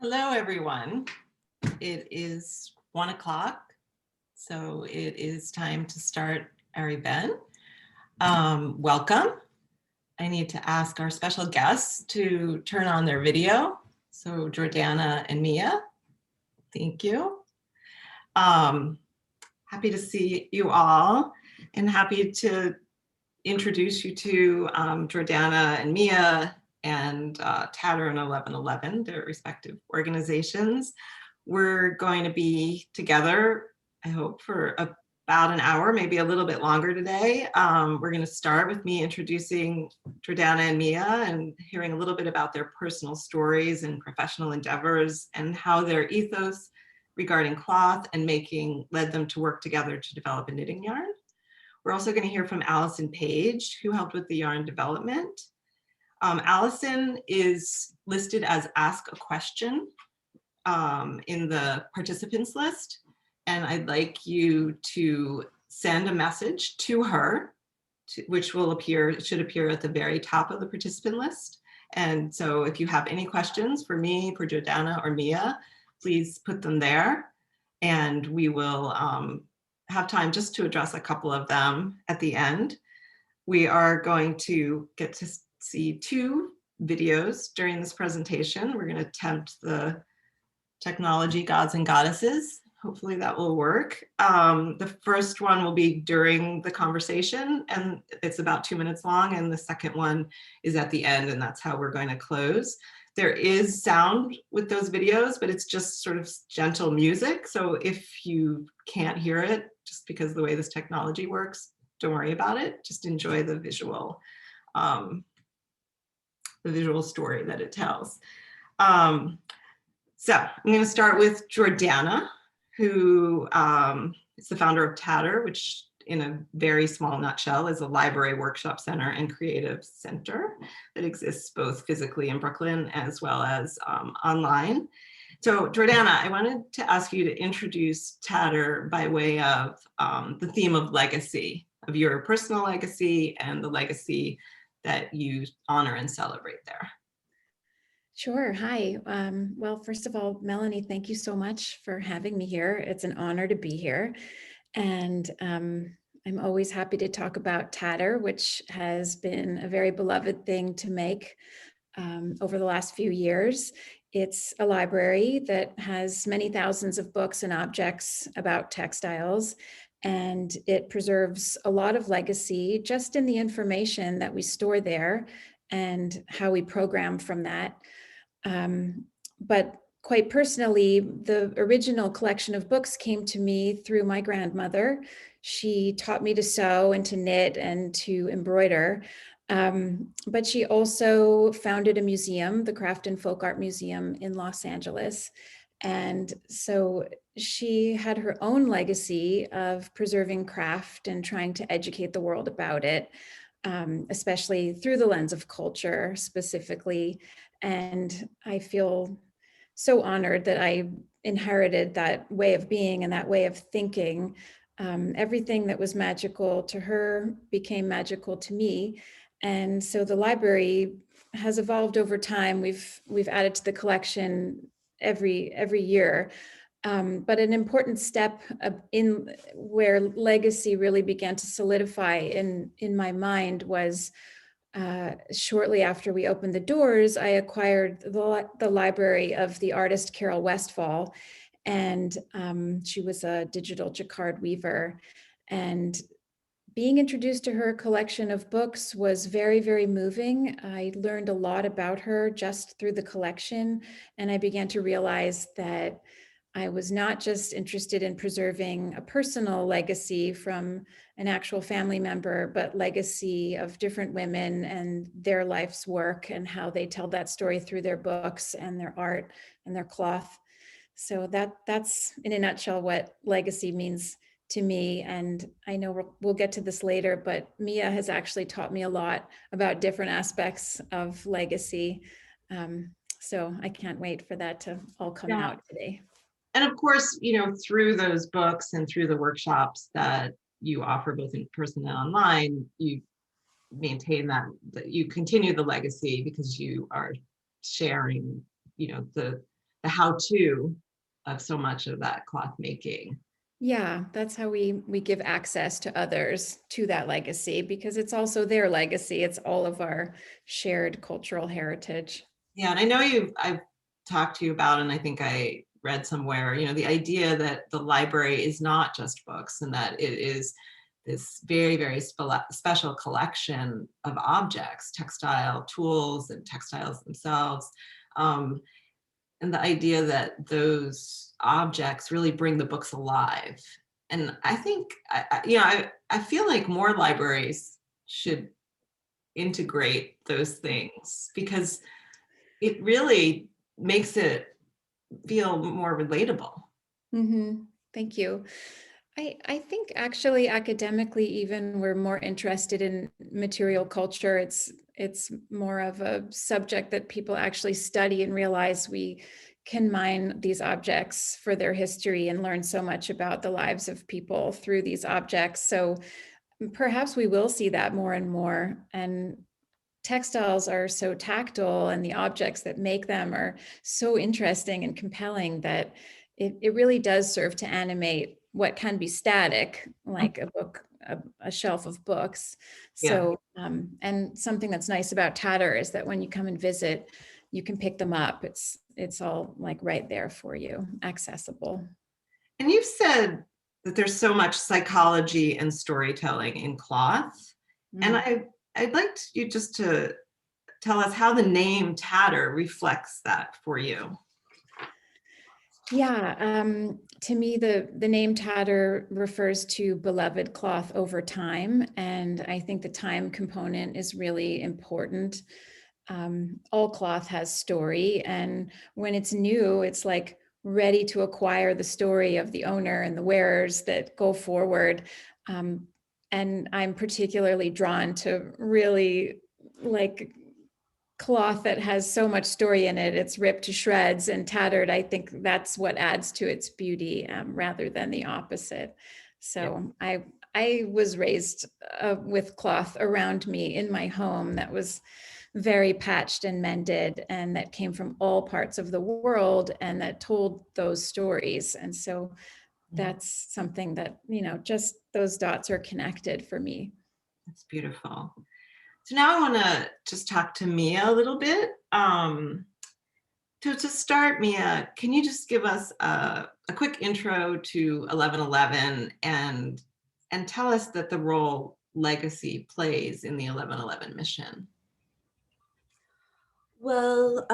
Hello, everyone. It is 1 o'clock, so it is time to start our event. Welcome. I need to ask our special guests to turn on their video. So Jordana and Mia, thank you. Happy to see you all and happy to introduce you to Jordana and Mia and TATTER and 1111, their respective organizations. We're going to be together, I hope, for about an hour, maybe a little bit longer today. We're going to start with me introducing Jordana and Mia and hearing a little bit about their personal stories and professional endeavors and how their ethos regarding cloth and making led them to work together to develop a knitting yarn. We're also going to hear from Allison Page, who helped with the yarn development. Allison is listed as Ask a Question in the participants list, and I'd like you to send a message to her, which will appear, it should appear at the very top of the participant list. And so if you have any questions for me, for Jordana or Mia, please put them there, and we will have time just to address a couple of them at the end. We are going to get to see 2 videos during this presentation. We're going to attempt the technology gods and goddesses. Hopefully that will work. The first one will be during the conversation, and it's about 2 minutes long, and the second one is at the end, and that's how we're going to close. There is sound with those videos, but it's just sort of gentle music. So if you can't hear it, just because of the way this technology works, don't worry about it. Just enjoy the visual story that it tells. So I'm going to start with Jordana, who is the founder of TATTER, which in a very small nutshell is a library, workshop center, and creative center that exists both physically in Brooklyn as well as online. So Jordana, I wanted to ask you to introduce TATTER by way of the theme of legacy, of your personal legacy and the legacy that you honor and celebrate there. Sure. Hi. Well, first of all, Melanie, thank you so much for having me here. It's an honor to be here. And I'm always happy to talk about TATTER, which has been a very beloved thing to make over the last few years. It's a library that has many thousands of books and objects about textiles, and it preserves a lot of legacy just in the information that we store there and how we program from that. But quite personally, the original collection of books came to me through my grandmother. She taught me to sew and to knit and to embroider. But she also founded a museum, the Craft and Folk Art Museum in Los Angeles. And so she had her own legacy of preserving craft and trying to educate the world about it, especially through the lens of culture specifically. And I feel so honored that I inherited that way of being and that way of thinking. Everything that was magical to her became magical to me. And so the library has evolved over time. We've added to the collection every year. But an important step in where legacy really began to solidify in my mind was shortly after we opened the doors, I acquired the library of the artist Carol Westfall, and she was a digital jacquard weaver. And being introduced to her collection of books was very, very moving. I learned a lot about her just through the collection, and I began to realize that I was not just interested in preserving a personal legacy from an actual family member, but legacy of different women and their life's work and how they tell that story through their books and their art and their cloth. So that's in a nutshell what legacy means to me. And I know we'll get to this later, but Mia has actually taught me a lot about different aspects of legacy. So I can't wait for that to all come out today. And of course, you know, through those books and through the workshops that you offer both in person and online, you maintain that you continue the legacy because you are sharing, you know, the the how-to of so much of that cloth making. Yeah, that's how we give access to others to that legacy, because it's also their legacy. It's all of our shared cultural heritage. Yeah, and I know I've talked to you about, and I think I read somewhere, the idea that the library is not just books and that it is this very, very special collection of objects, textile tools and textiles themselves. Um, and the idea that those objects really bring the books alive. And I think, I feel like more libraries should integrate those things, because it really makes it feel more relatable. Thank you. I think actually academically even we're more interested in material culture. It's more of a subject that people actually study and realize we can mine these objects for their history and learn so much about the lives of people through these objects. So perhaps we will see that more and more. And textiles are so tactile and the objects that make them are so interesting and compelling that it really does serve to animate what can be static, like a book, a shelf of books. Yeah. So, and something that's nice about TATTER is that when you come and visit, you can pick them up. It's all like right there for you, accessible. And you've said that there's so much psychology and storytelling in cloth. And I'd like you just to tell us how the name Tatter reflects that for you. Yeah, to me, the name tatter refers to beloved cloth over time, and I think the time component is really important. All cloth has story, and when it's new, it's like ready to acquire the story of the owner and the wearers that go forward. And I'm particularly drawn to really like cloth that has so much story in it. It's ripped to shreds and tattered. I think that's what adds to its beauty, rather than the opposite. So yeah. I was raised with cloth around me in my home that was very patched and mended, and that came from all parts of the world and that told those stories. And so that's something that, just those dots are connected for me. That's beautiful. So now I want to just talk to Mia a little bit. To start, Mia, can you just give us a quick intro to 1111 and tell us that the role legacy plays in the 1111 mission? Well,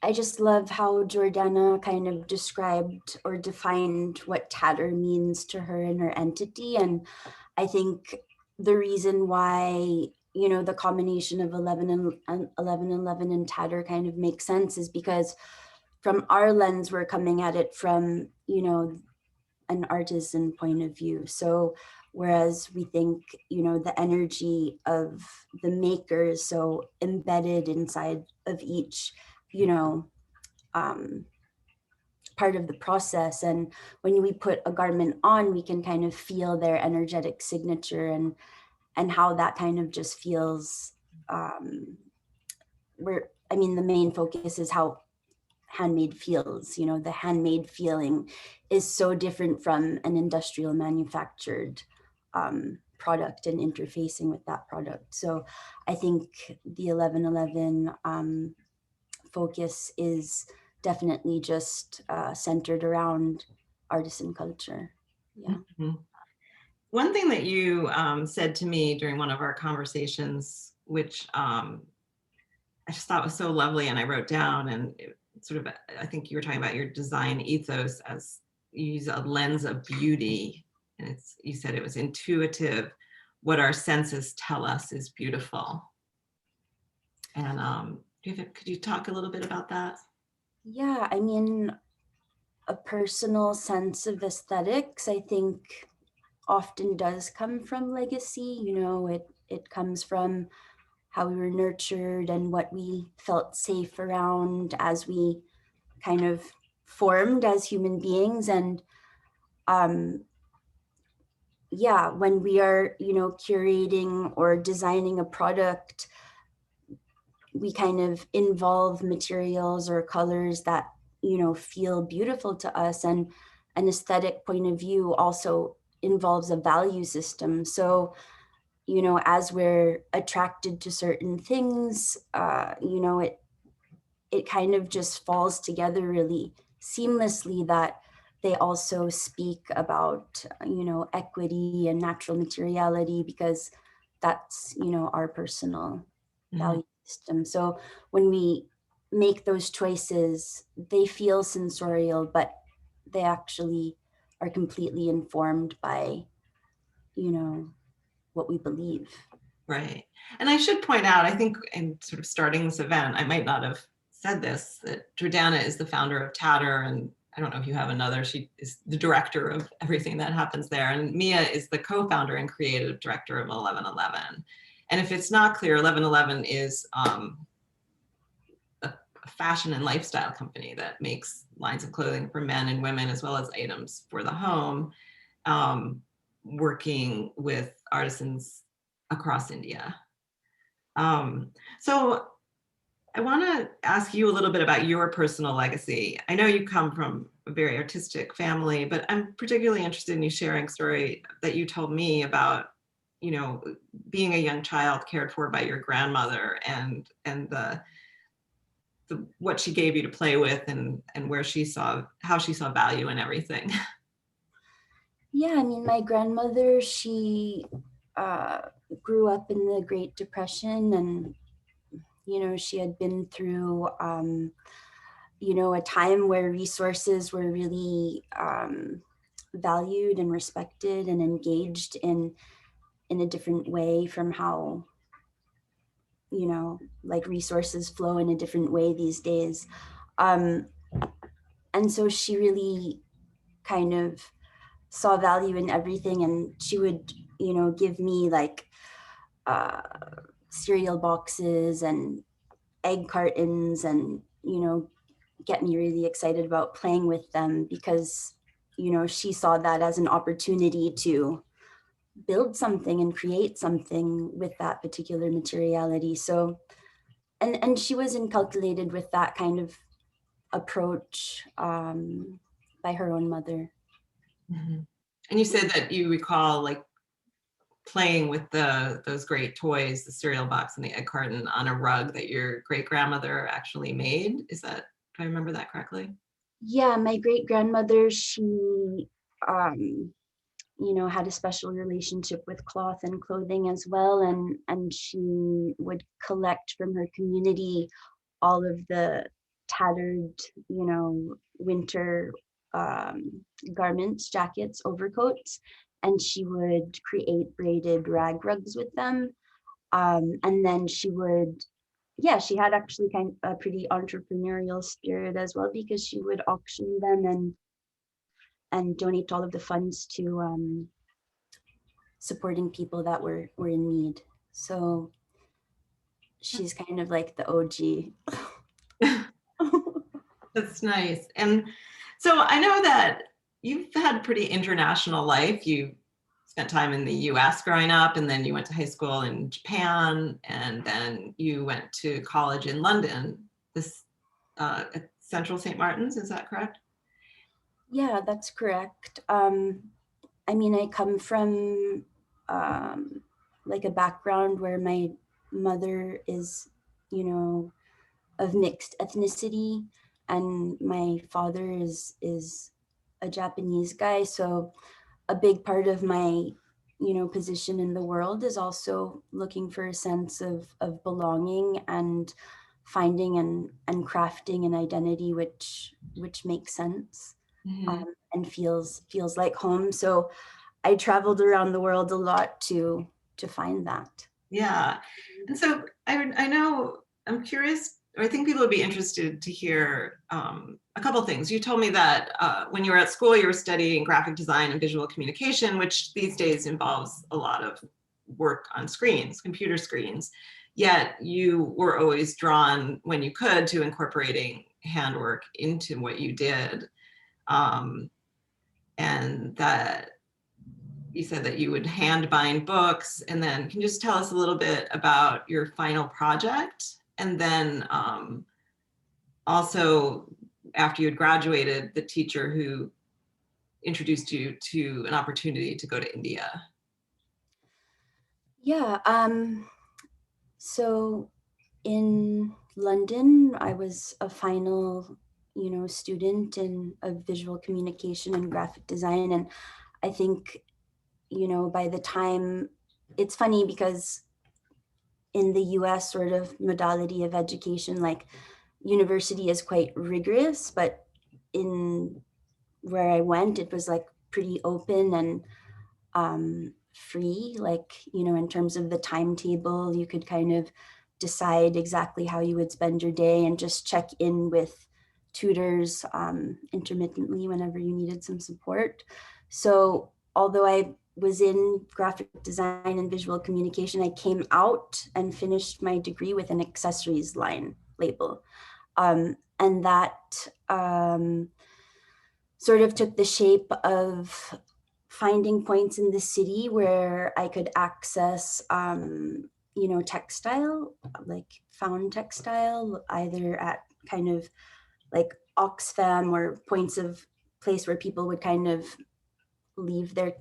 I just love how Jordana kind of described or defined what tatter means to her and her entity. And I think the reason why, the combination of 1111 and tatter kind of makes sense is because from our lens, we're coming at it from, an artisan point of view. So whereas we think, the energy of the maker is so embedded inside of each, part of the process. And when we put a garment on, we can kind of feel their energetic signature and how that kind of just feels. The main focus is how handmade feels. The handmade feeling is so different from an industrial manufactured product and interfacing with that product. So I think the 1111 focus is definitely just centered around artisan culture. Yeah. Mm-hmm. One thing that you said to me during one of our conversations, which I just thought was so lovely, and I wrote down, and I think you were talking about your design ethos as you use a lens of beauty, and you said it was intuitive. What our senses tell us is beautiful. And could you talk a little bit about that? Yeah, a personal sense of aesthetics, I think, often does come from legacy. It comes from how we were nurtured and what we felt safe around as we kind of formed as human beings. And when we are, curating or designing a product, we kind of involve materials or colors that, you know, feel beautiful to us, and an aesthetic point of view also involves a value system. So, you know, as we're attracted to certain things, you know, it kind of just falls together really seamlessly that they also speak about, you know, equity and natural materiality, because that's, you know, our personal value system. So when we make those choices, they feel sensorial, but they actually are completely informed by, you know, what we believe. Right. And I should point out, I think in sort of starting this event, I might not have said this, that Jordana is the founder of TATTER, and I don't know if you have another, she is the director of everything that happens there. And Mia is the co-founder and creative director of 1111. And if it's not clear, 1111 is a fashion and lifestyle company that makes lines of clothing for men and women, as well as items for the home, working with artisans across India. So I want to ask you a little bit about your personal legacy. I know you come from a very artistic family, but I'm particularly interested in you sharing a story that you told me about, you know, being a young child cared for by your grandmother, and the what she gave you to play with, and where she saw, how she saw value in everything. Yeah, I mean, my grandmother, she grew up in the Great Depression, and, you know, she had been through, you know, a time where resources were really valued and respected and engaged in a different way from how, you know, like resources flow in a different way these days. And so she really kind of saw value in everything, and she would, you know, give me like cereal boxes and egg cartons, and, you know, get me really excited about playing with them, because, you know, she saw that as an opportunity to build something and create something with that particular materiality. So, and she was inculcated with that kind of approach by her own mother. And you said that you recall like playing with those great toys, the cereal box and the egg carton, on a rug that your great grandmother actually made. Is that, do I remember that correctly? Yeah, my great grandmother, she, you know, had a special relationship with cloth and clothing as well, and she would collect from her community all of the tattered, you know, winter garments, jackets, overcoats, and she would create braided rag rugs with them. And then she would, yeah, she had actually kind of a pretty entrepreneurial spirit as well, because she would auction them and donate all of the funds to supporting people that were in need. So she's kind of like the OG. That's nice. And so I know that you've had a pretty international life. You spent time in the US growing up, and then you went to high school in Japan, and then you went to college in London, this at Central St. Martin's, is that correct? Yeah, that's correct. I mean, I come from like a background where my mother is, you know, of mixed ethnicity, and my father is a Japanese guy. So a big part of my, you know, position in the world is also looking for a sense of belonging and finding and crafting an identity which makes sense. And feels like home. So I traveled around the world a lot to find that. Yeah. And so I know, I'm curious, or I think people would be interested to hear a couple of things. You told me that when you were at school, you were studying graphic design and visual communication, which these days involves a lot of work on screens, computer screens. Yet you were always drawn, when you could, to incorporating handwork into what you did. And that you said that you would hand bind books. And then can you just tell us a little bit about your final project And then also after you had graduated, the teacher who introduced you to an opportunity to go to India. Yeah. So in London, I was a final, student in visual communication and graphic design. And I think, by the time, it's funny because in the US sort of modality of education, like university is quite rigorous, but in where I went, it was like pretty open and free, like, in terms of the timetable, you could kind of decide exactly how you would spend your day and just check in with tutors intermittently whenever you needed some support. So although I was in graphic design and visual communication, I came out and finished my degree with an accessories line label. And that sort of took the shape of finding points in the city where I could access, textile, like found textile, either at kind of like Oxfam or points of place where people would kind of leave their,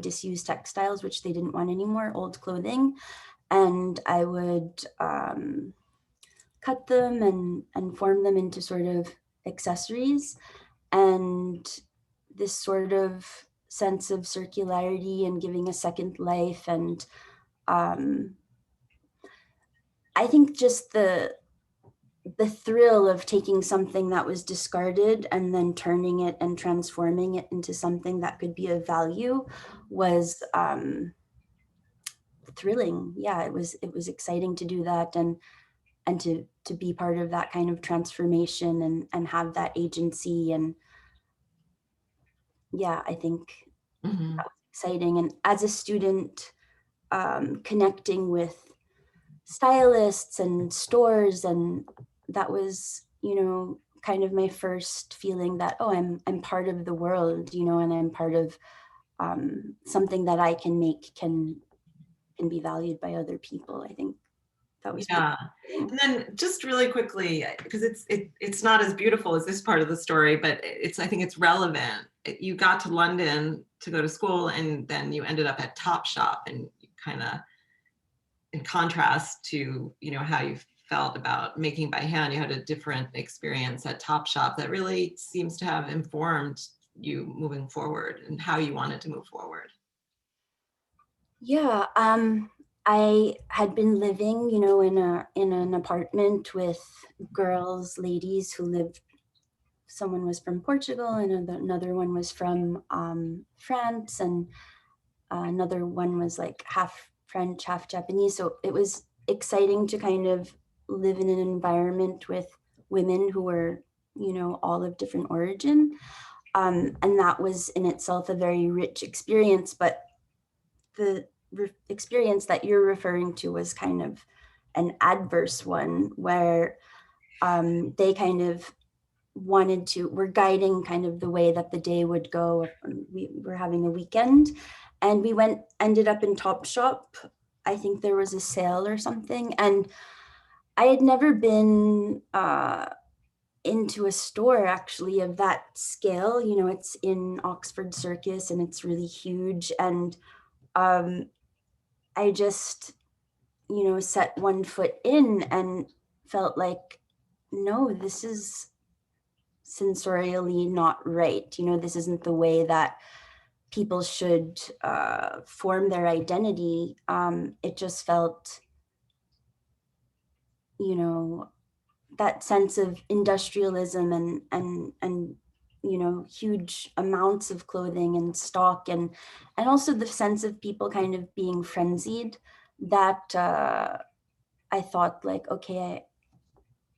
disused textiles, which they didn't want anymore, old clothing. And I would cut them and form them into sort of accessories. And this sort of sense of circularity and giving a second life. And I think just the thrill of taking something that was discarded and then turning it and transforming it into something that could be of value was thrilling. Yeah, it was exciting to do that and to be part of that kind of transformation and have that agency. And yeah, I think Mm-hmm. that was exciting. And as a student, connecting with stylists and stores, and that was, kind of my first feeling that, oh, I'm part of the world, and I'm part of something that I can make can be valued by other people. I think that was pretty Yeah. exciting. And then just really quickly, because it's not as beautiful as this part of the story, but I think it's relevant. You got to London to go to school, and then you ended up at Topshop, and you kind of, in contrast to how you felt about making by hand, you had a different experience at Topshop that really seems to have informed you moving forward and how you wanted to move forward. Yeah, I had been living, in an apartment with ladies who lived. Someone was from Portugal, and another one was from France, and another one was like half French, half Japanese. So it was exciting to kind of live in an environment with women who were, all of different origin. And that was in itself a very rich experience. But the experience that you're referring to was kind of an adverse one where they kind of were guiding kind of the way that the day would go. We were having a weekend and ended up in Topshop. I think there was a sale or something. And I had never been into a store actually of that scale. It's in Oxford Circus and it's really huge. And I just, set one foot in and felt like, no, this is sensorially not right. This isn't the way that people should form their identity. It just felt, that sense of industrialism and huge amounts of clothing and stock and also the sense of people kind of being frenzied that I thought like, okay,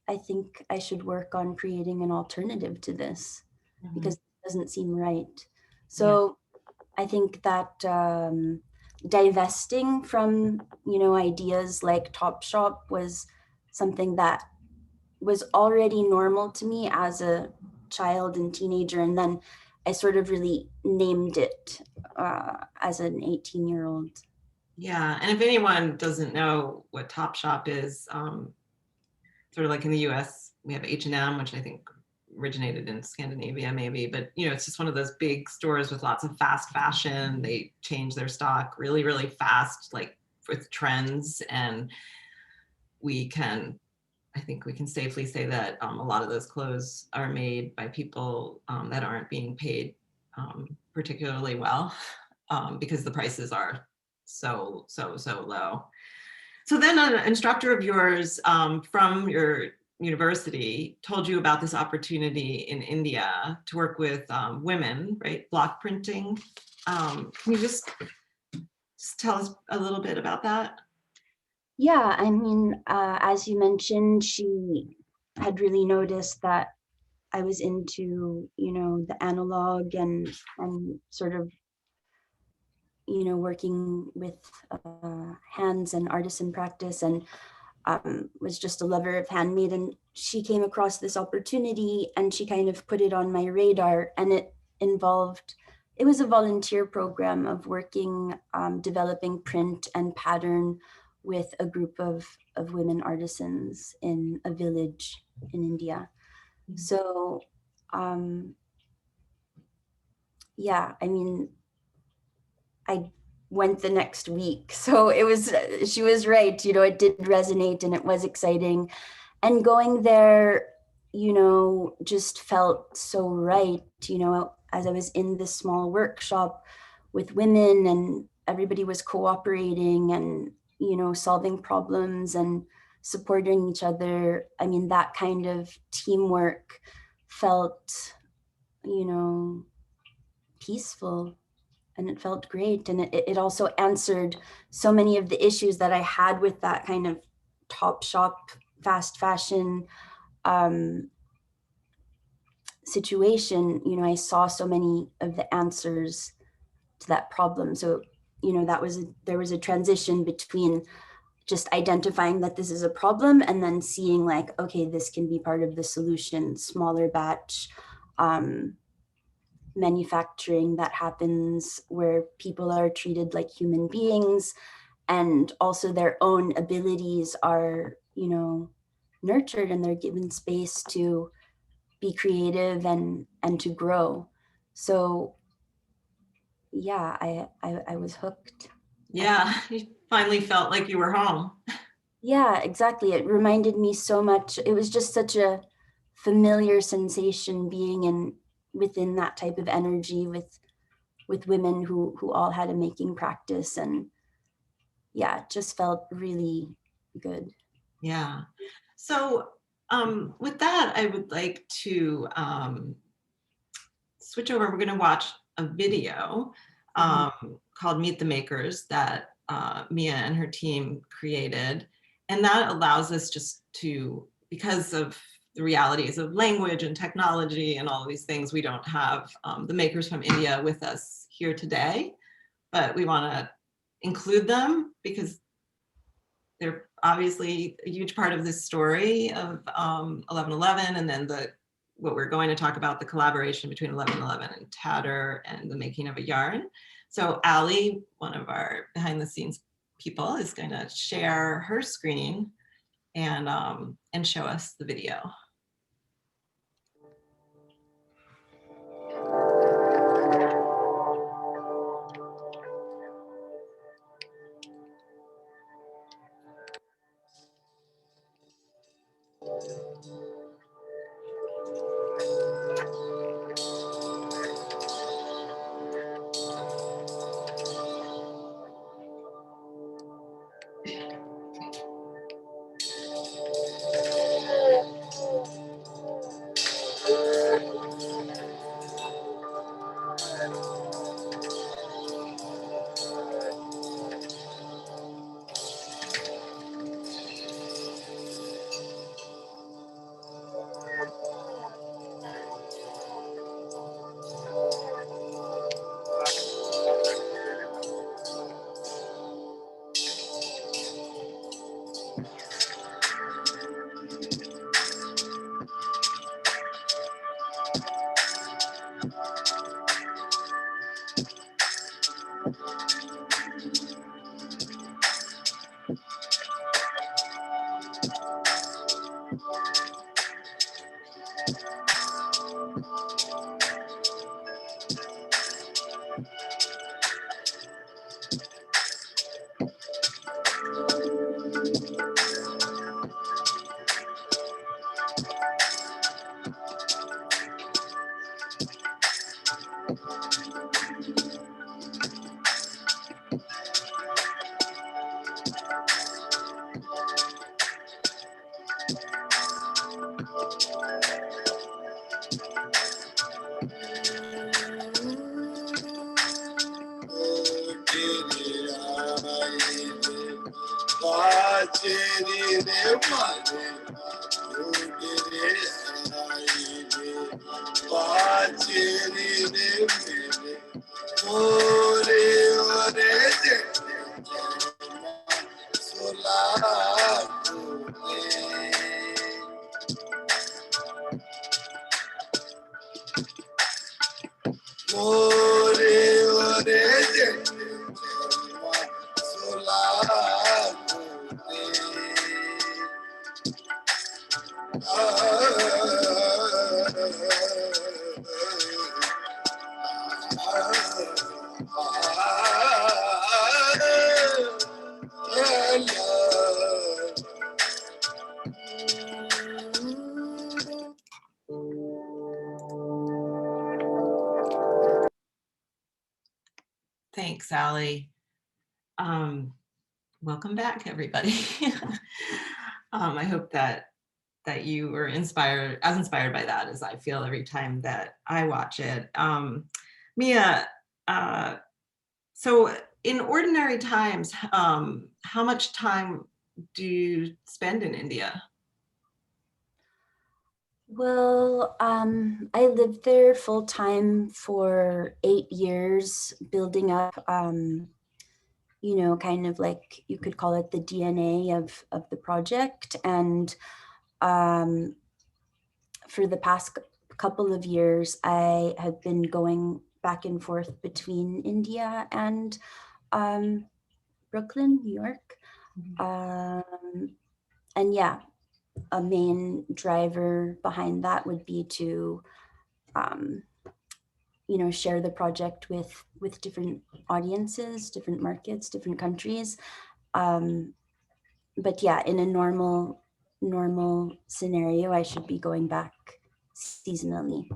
I think I should work on creating an alternative to this because it doesn't seem right. So I think that divesting from, ideas like Topshop was something that was already normal to me as a child and teenager. And then I sort of really named it as an 18-year-old. Yeah, and if anyone doesn't know what Topshop is, sort of like in the US, we have H&M, which I think originated in Scandinavia maybe, but you know, it's just one of those big stores with lots of fast fashion. They change their stock really, really fast, like with trends. And I think we can safely say that a lot of those clothes are made by people that aren't being paid particularly well because the prices are so low. So then an instructor of yours from your university told you about this opportunity in India to work with women, right? Block printing. Can you just tell us a little bit about that? Yeah, I mean, as you mentioned, she had really noticed that I was into, you know, the analog and sort of, you know, working with hands and artisan practice, and was just a lover of handmade. And she came across this opportunity and she kind of put it on my radar, and it was a volunteer program of working, developing print and pattern with a group of women artisans in a village in India. So yeah, I mean, I went the next week. So she was right, you know, it did resonate and it was exciting. And going there, you know, just felt so right, you know, as I was in this small workshop with women and everybody was cooperating and, you know, solving problems and supporting each other. I mean, that kind of teamwork felt, you know, peaceful, and it felt great. And it also answered so many of the issues that I had with that kind of top shop, fast fashion situation. You know, I saw so many of the answers to that problem. So, you know, there was a transition between just identifying that this is a problem and then seeing like, okay, this can be part of the solution, smaller batch, manufacturing that happens where people are treated like human beings, and also their own abilities are, you know, nurtured and they're given space to be creative and to grow. So yeah, I was hooked. Yeah, you finally felt like you were home. Yeah, exactly. It reminded me so much. It was just such a familiar sensation being within that type of energy with women who all had a making practice, and yeah, it just felt really good. Yeah. So with that, I would like to switch over. We're going to watch a video called Meet the Makers that Mia and her team created. And that allows us just to, because of the realities of language and technology and all of these things, we don't have the makers from India with us here today, but we want to include them because they're obviously a huge part of this story of 11/11, and then what we're going to talk about, the collaboration between 11/11 and TATTER and the making of a yarn. So Allie, one of our behind the scenes people, is going to share her screen and show us the video. Thanks, Allie. Welcome back, everybody. I hope that you were as inspired by that as I feel every time that I watch it. Mia, so in ordinary times, how much time do you spend in India? Well, I lived there full time for 8 years, building up, you know, kind of like you could call it the DNA of the project. And for the past couple of years, I have been going back and forth between India and Brooklyn, New York. And yeah, a main driver behind that would be to, you know, share the project with different audiences, different markets, different countries. But yeah, in a normal scenario, I should be going back seasonally.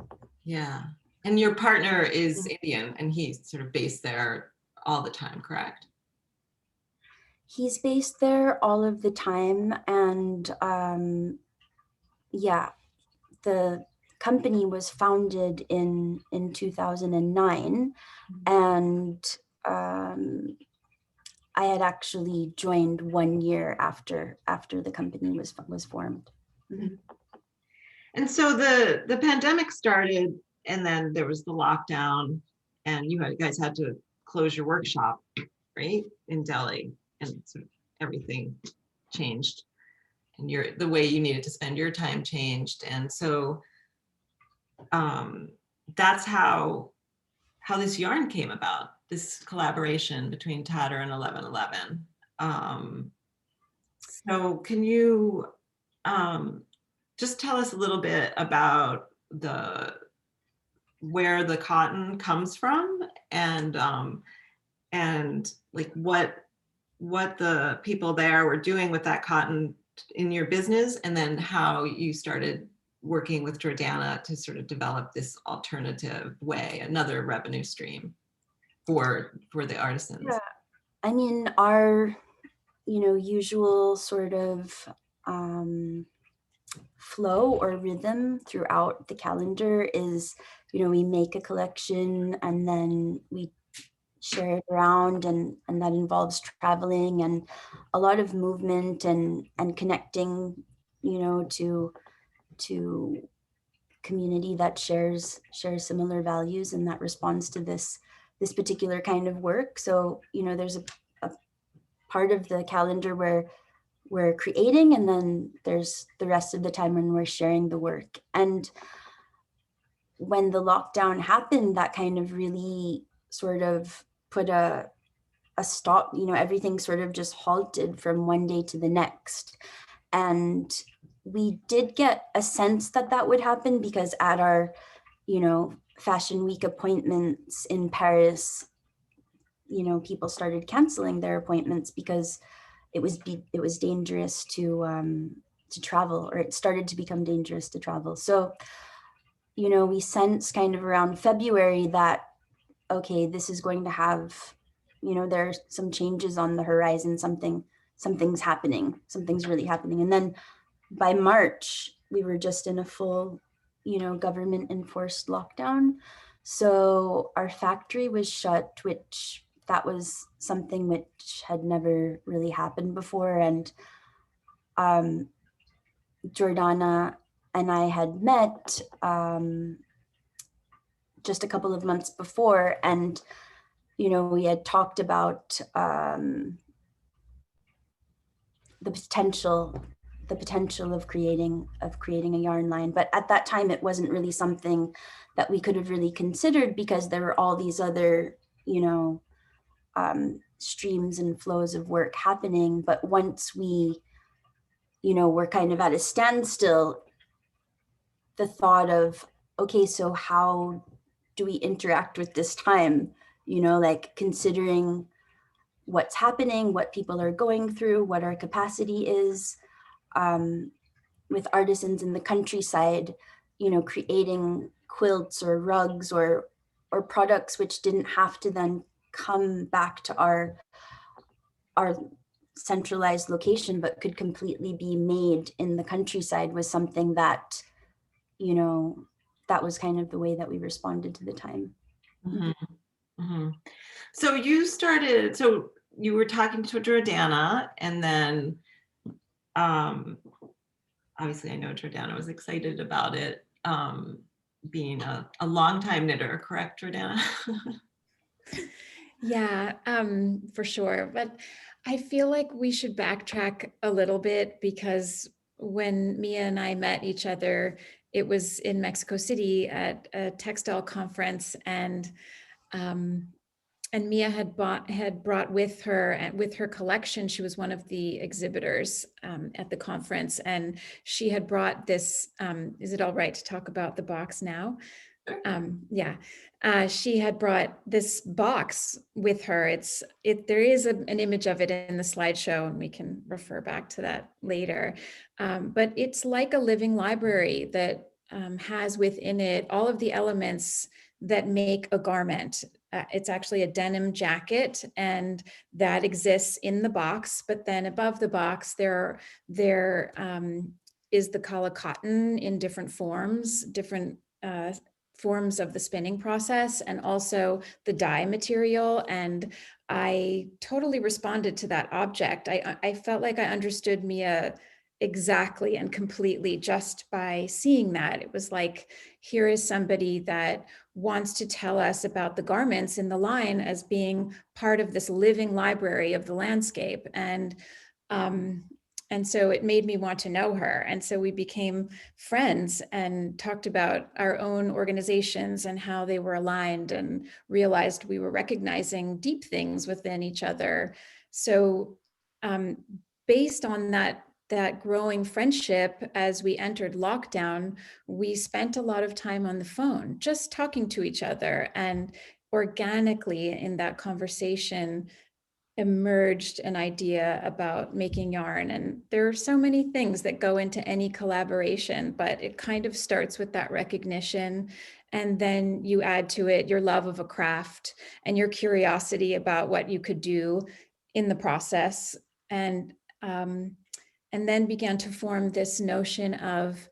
Yeah, and your partner is Indian, and he's sort of based there all the time, correct? He's based there all of the time, and yeah, the company was founded in 2009, and I had actually joined 1 year after the company was formed. Mm-hmm. And so the pandemic started, and then there was the lockdown, and you guys had to close your workshop, right, in Delhi, and sort of everything changed, and the way you needed to spend your time changed, and so that's how this yarn came about, this collaboration between TATTER and 1111. So can you just tell us a little bit about where the cotton comes from, and like what the people there were doing with that cotton in your business, and then how you started working with Jordana to sort of develop this alternative way, another revenue stream for the artisans. Yeah, I mean, our, you know, usual sort of flow or rhythm throughout the calendar is, you know, we make a collection and then we share it around, and that involves traveling and a lot of movement and connecting, you know, to community that shares similar values and that responds to this particular kind of work. So, you know, there's a part of the calendar where we're creating, and then there's the rest of the time when we're sharing the work. And when the lockdown happened, that kind of really sort of put a stop, you know, everything sort of just halted from one day to the next. And we did get a sense that that would happen, because at our, you know, Fashion Week appointments in Paris, you know, people started canceling their appointments because it was dangerous to travel, or it started to become dangerous to travel. So, you know, we sensed kind of around February that, okay, this is going to have, you know, there are some changes on the horizon, something's happening, something's really happening. And then by March, we were just in a full, you know, government enforced lockdown. So our factory was shut, which that was something which had never really happened before. And Jordana and I had met just a couple of months before, and you know, we had talked about the potential of creating a yarn line. But at that time, it wasn't really something that we could have really considered, because there were all these other, you know, streams and flows of work happening. But once we, you know, were kind of at a standstill, the thought of, okay, so how do we interact with this time? You know, like considering what's happening, what people are going through, what our capacity is, with artisans in the countryside, you know, creating quilts or rugs or products which didn't have to then come back to our centralized location, but could completely be made in the countryside, was something that, you know, that was kind of the way that we responded to the time. Mm-hmm. Mm-hmm. So you were talking to Jordana, and then obviously I know Jordana was excited about it, being a longtime knitter, correct, Jordana? Yeah, for sure. But I feel like we should backtrack a little bit, because when Mia and I met each other, it was in Mexico City at a textile conference, and Mia had brought with her collection. She was one of the exhibitors at the conference, and she had brought this. Is it all right to talk about the box now? Yeah, she had brought this box with her. There is an image of it in the slideshow, and we can refer back to that later. But it's like a living library that has within it all of the elements that make a garment. It's actually a denim jacket, and that exists in the box. But then above the box, there is the kala cotton in different forms, forms of the spinning process, and also the dye material. And I totally responded to that object. I felt like I understood Mia exactly and completely just by seeing that. It was like, here is somebody that wants to tell us about the garments in the line as being part of this living library of the landscape. And so it made me want to know her. And so we became friends and talked about our own organizations and how they were aligned, and realized we were recognizing deep things within each other. So based on that growing friendship, as we entered lockdown, we spent a lot of time on the phone, just talking to each other. And organically in that conversation emerged an idea about making yarn. And there are so many things that go into any collaboration, but it kind of starts with that recognition. And then you add to it your love of a craft and your curiosity about what you could do in the process. And then began to form this notion of,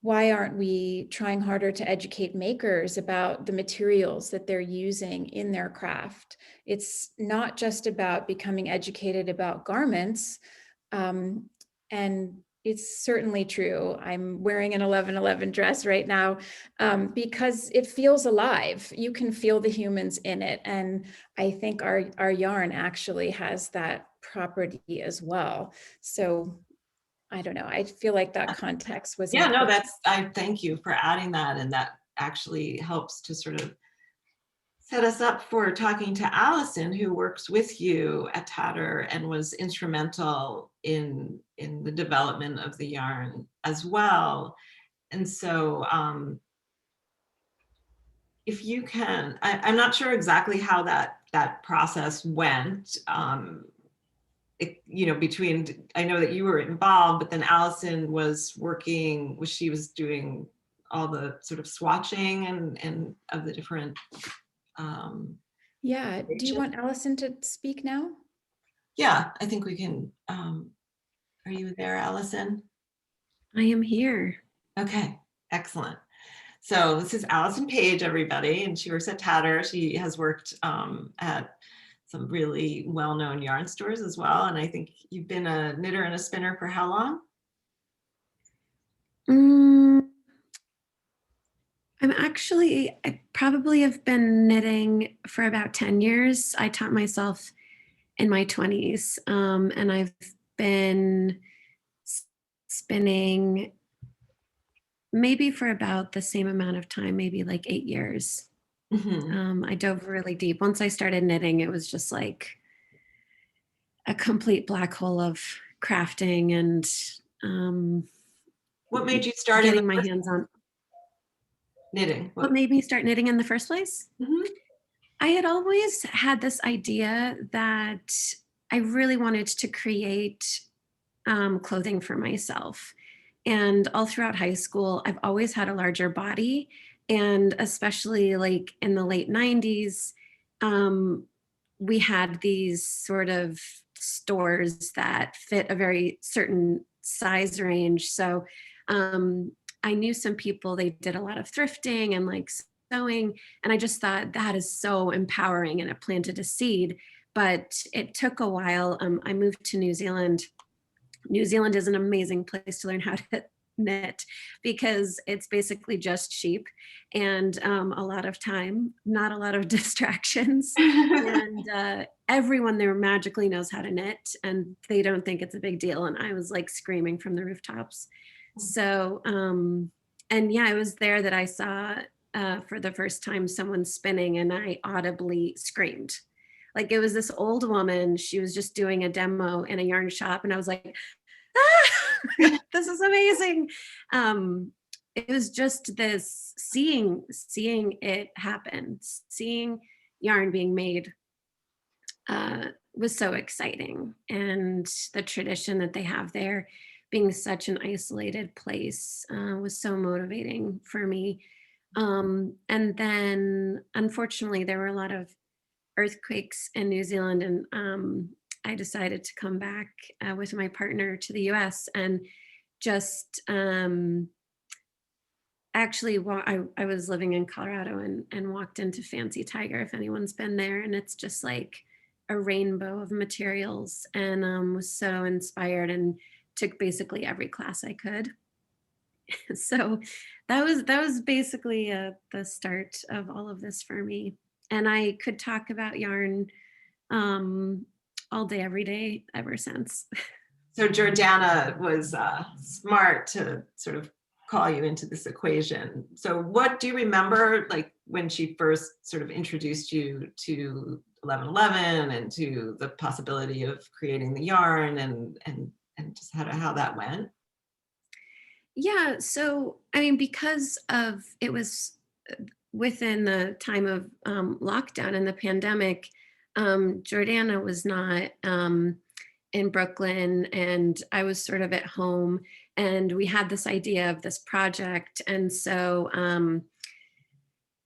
why aren't we trying harder to educate makers about the materials that they're using in their craft? It's not just about becoming educated about garments. And it's certainly true. I'm wearing an 1111 dress right now because it feels alive. You can feel the humans in it. And I think our yarn actually has that property as well. So I don't know. I feel like that context was Yeah, no, important. I thank you for adding that. And that actually helps to sort of set us up for talking to Allison, who works with you at TATTER and was instrumental in the development of the yarn as well. And so if you can, I'm not sure exactly how that process went. Between, I know that you were involved, but then Allison was working, she was doing all the sort of swatching and of the different. Yeah, do you want Allison to speak now? Yeah, I think we can. Are you there, Allison? I am here. Okay, excellent. So this is Allison Page, everybody, and she works at TATTER. She has worked at some really well-known yarn stores as well. And I think you've been a knitter and a spinner for how long? I probably have been knitting for about 10 years. I taught myself in my 20s, and I've been spinning maybe for about the same amount of time, maybe like 8 years. Mm-hmm. I dove really deep. Once I started knitting, it was just like a complete black hole of crafting and What made you start getting my hands on knitting? What made me start knitting in the first place? Mm-hmm. I had always had this idea that I really wanted to create clothing for myself. And all throughout high school, I've always had a larger body. And especially like in the late 90s, we had these sort of stores that fit a very certain size range. So I knew some people, they did a lot of thrifting and like sewing. And I just thought that is so empowering, and it planted a seed. But it took a while. I moved to New Zealand. New Zealand is an amazing place to learn how to knit because it's basically just sheep and a lot of time, not a lot of distractions. And everyone there magically knows how to knit and they don't think it's a big deal. And I was like screaming from the rooftops. So, and yeah, it was there that I saw for the first time someone spinning and I audibly screamed. Like it was this old woman, she was just doing a demo in a yarn shop and I was like, ah, this is amazing. It was just this seeing it happen, seeing yarn being made was so exciting. And the tradition that they have there being such an isolated place was so motivating for me. And then unfortunately, there were a lot of earthquakes in New Zealand, and I decided to come back with my partner to the US and just actually I was living in Colorado and walked into Fancy Tiger, if anyone's been there, and it's just like a rainbow of materials, and was so inspired and took basically every class I could. So that was basically the start of all of this for me. And I could talk about yarn all day, every day, ever since. So Jordana was smart to sort of call you into this equation. So what do you remember, like when she first sort of introduced you to 1111 and to the possibility of creating the yarn and just how that went? Yeah, so I mean, because of it was within the time of lockdown and the pandemic, Jordana was not in Brooklyn and I was sort of at home, and we had this idea of this project. And so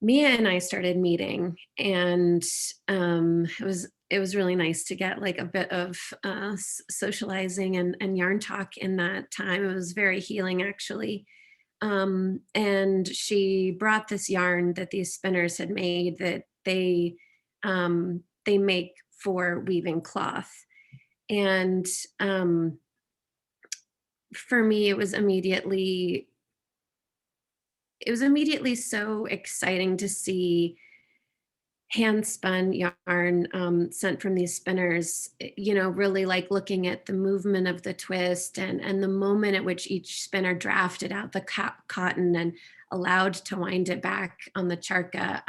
Mia and I started meeting, and it was really nice to get like a bit of socializing and yarn talk in that time. It was very healing, actually. And she brought this yarn that these spinners had made that they make for weaving cloth. And for me, it was immediately so exciting to see hand spun yarn sent from these spinners, you know, really like looking at the movement of the twist and the moment at which each spinner drafted out the cotton and allowed to wind it back on the charka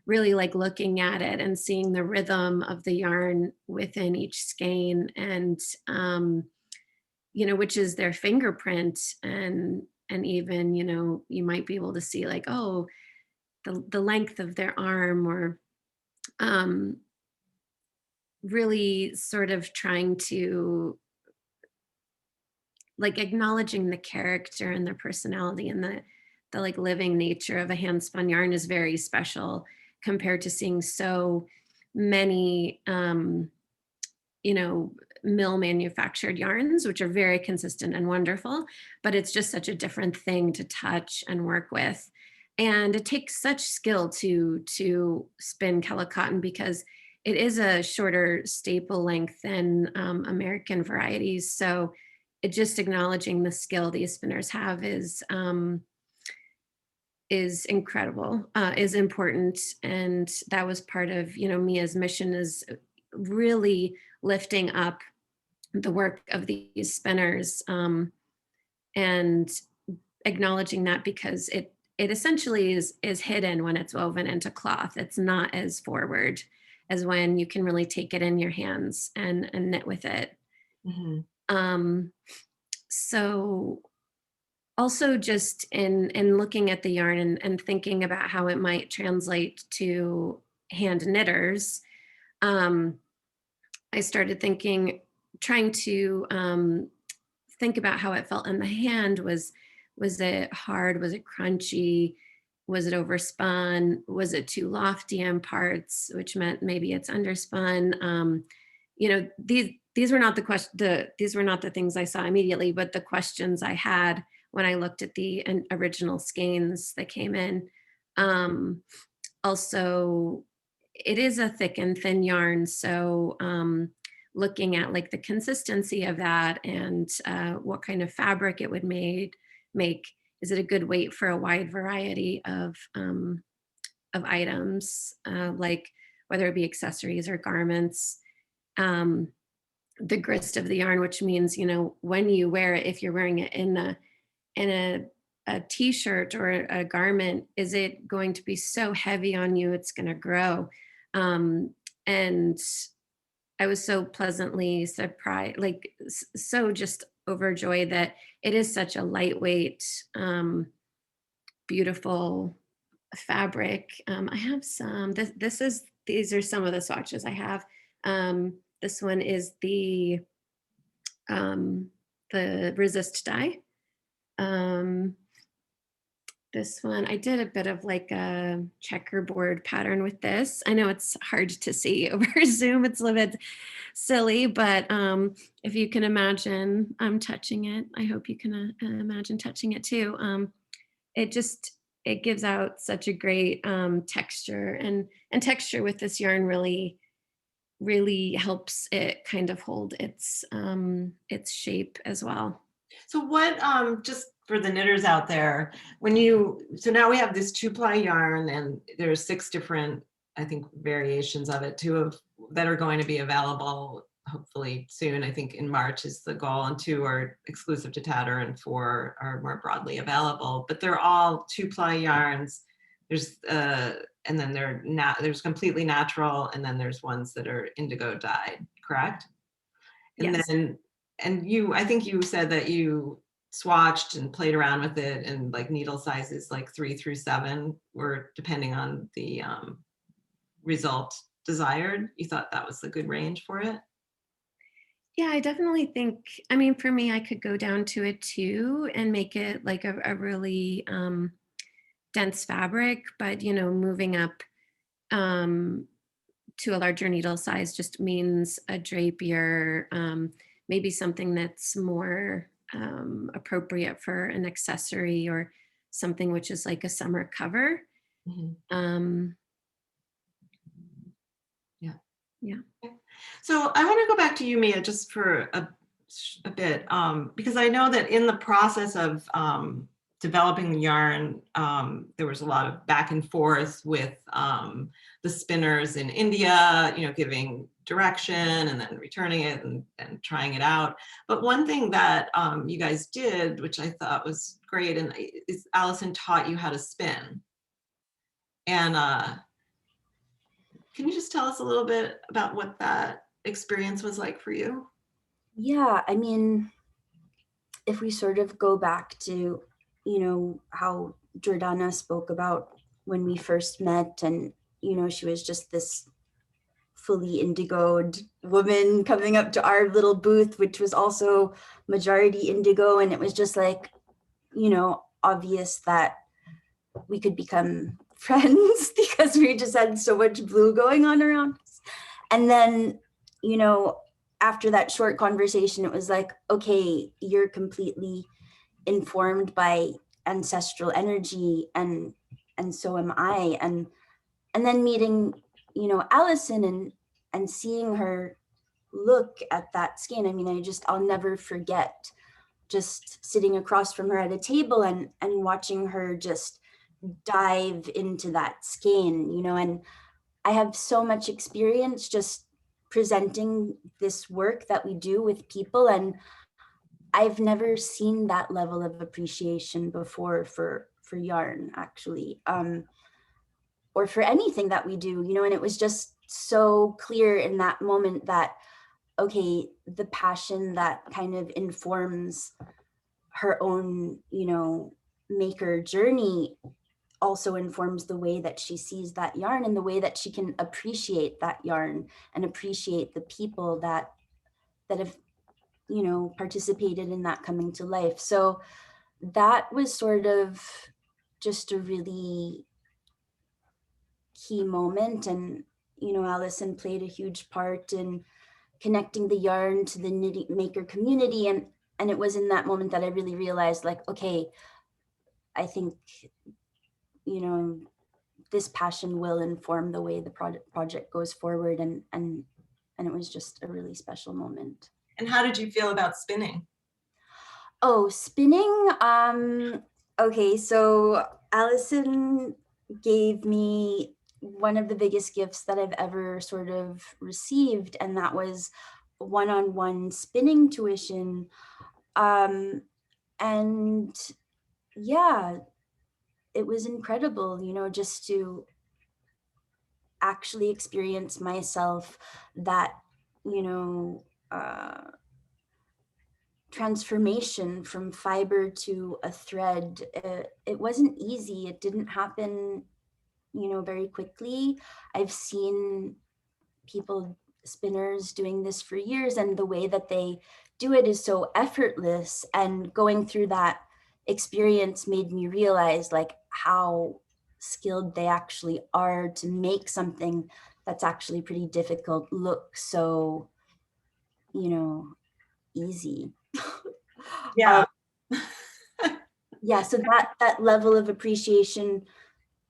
really like looking at it and seeing the rhythm of the yarn within each skein, and you know, which is their fingerprint, and even, you know, you might be able to see like, oh, the length of their arm, or um, really sort of trying to like acknowledging the character and their personality, and the like living nature of a hand spun yarn is very special compared to seeing so many you know, mill manufactured yarns, which are very consistent and wonderful, but it's just such a different thing to touch and work with. And it takes such skill to spin Kellogg cotton, because it is a shorter staple length than American varieties. So it just acknowledging the skill these spinners have is incredible, is important. And that was part of, you know, Mia's mission, is really lifting up the work of these spinners, and acknowledging that, because it essentially is hidden when it's woven into cloth. It's not as forward as when you can really take it in your hands and knit with it. Mm-hmm. So also just in looking at the yarn and thinking about how it might translate to hand knitters, I started trying to think about how it felt in the hand. Was it hard? Was it crunchy? Was it overspun? Was it too lofty in parts, which meant maybe it's underspun? You know, these were not these were not the things I saw immediately, but the questions I had when I looked at the original skeins that came in. Also, it is a thick and thin yarn, so looking at like the consistency of that, and what kind of fabric it would make. Is it a good weight for a wide variety of items, like whether it be accessories or garments? The grist of the yarn, which means, you know, when you wear it, if you're wearing it in a t-shirt or a garment, is it going to be so heavy on you it's going to grow? And I was so pleasantly surprised, like so just overjoyed that it is such a lightweight, beautiful fabric. I have some, these are some of the swatches I have. This one is the resist dye. This one, I did a bit of like a checkerboard pattern with this. I know it's hard to see over Zoom. It's a little bit silly, but if you can imagine touching it, I hope you can imagine touching it too. It gives out such a great texture, and texture with this yarn really helps it kind of hold its shape as well. So what, just for the knitters out there, so now we have this 2-ply yarn, and there's 6 different, I think, variations of it, 2 that are going to be available hopefully soon. I think in March is the goal, and 2 are exclusive to Tatter, and 4 are more broadly available. But they're all 2-ply yarns. There's and then there's completely natural, and then there's ones that are indigo dyed, correct? And Yes. then, I think you said that you swatched and played around with it, and like needle sizes like 3 through 7 were depending on the result desired. You thought that was a good range for it? Yeah, I definitely think, I mean, for me, I could go down to a 2 and make it like a really dense fabric, but, you know, moving up to a larger needle size just means a drapier, maybe something that's more appropriate for an accessory, or something which is like a summer cover. Mm-hmm. Yeah. So I want to go back to you, Mia, just for a bit, because I know that in the process of developing the yarn, there was a lot of back and forth with the spinners in India, you know, giving direction and then returning it and trying it out. But one thing that you guys did, which I thought was great, and is Allison taught you how to spin. And Can you just tell us a little bit about what that experience was like for you? Yeah, I mean, if we sort of go back to, how Jordana spoke about when we first met, and, she was just this fully indigoed woman coming up to our little booth, which was also majority indigo. And it was just like, obvious that we could become friends because we just had so much blue going on around us. And then, after that short conversation, it was like, okay, you're completely informed by ancestral energy, and so am I. And then meeting, Allison, and seeing her look at that skein. I mean, I'll never forget just sitting across from her at a table and watching her just dive into that skein, and I have so much experience just presenting this work that we do with people, and I've never seen that level of appreciation before for yarn, actually, or for anything that we do, and it was just so clear in that moment that, okay, the passion that kind of informs her own, maker journey also informs the way that she sees that yarn and the way that she can appreciate that yarn and appreciate the people that have, participated in that coming to life. So that was sort of just a really key moment. And, Allison played a huge part in connecting the yarn to the knitting maker community. And it was in that moment that I really realized, like, okay, I think, this passion will inform the way the project goes forward. And it was just a really special moment. And how did you feel about spinning? Oh, spinning. Okay, so Allison gave me one of the biggest gifts that I've ever sort of received, and that was one-on-one spinning tuition. And yeah, it was incredible, just to actually experience myself that, transformation from fiber to a thread. It wasn't easy. It didn't happen, very quickly. I've seen people, spinners, doing this for years, and the way that they do it is so effortless. And going through that experience made me realize, like, how skilled they actually are to make something that's actually pretty difficult look so, easy. Yeah. Yeah, so that level of appreciation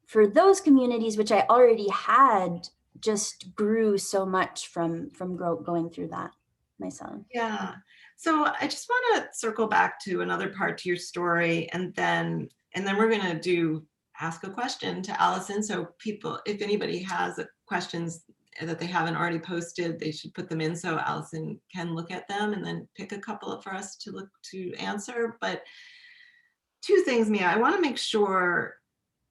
for those communities, which I already had, just grew so much from going through that myself. Yeah. So I just want to circle back to another part to your story, and then we're going to do ask a question to Allison. So people, if anybody has questions that they haven't already posted, they should put them in so Allison can look at them and then pick a couple for us to answer. But two things, Mia, I want to make sure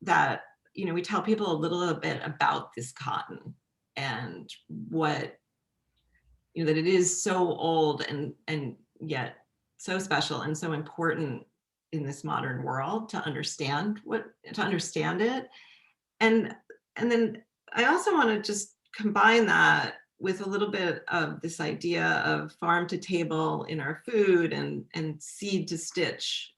that, we tell people a little bit about this cotton and what, that it is so old and yet so special and so important in this modern world to understand it. And then I also want to just combine that with a little bit of this idea of farm to table in our food and seed to stitch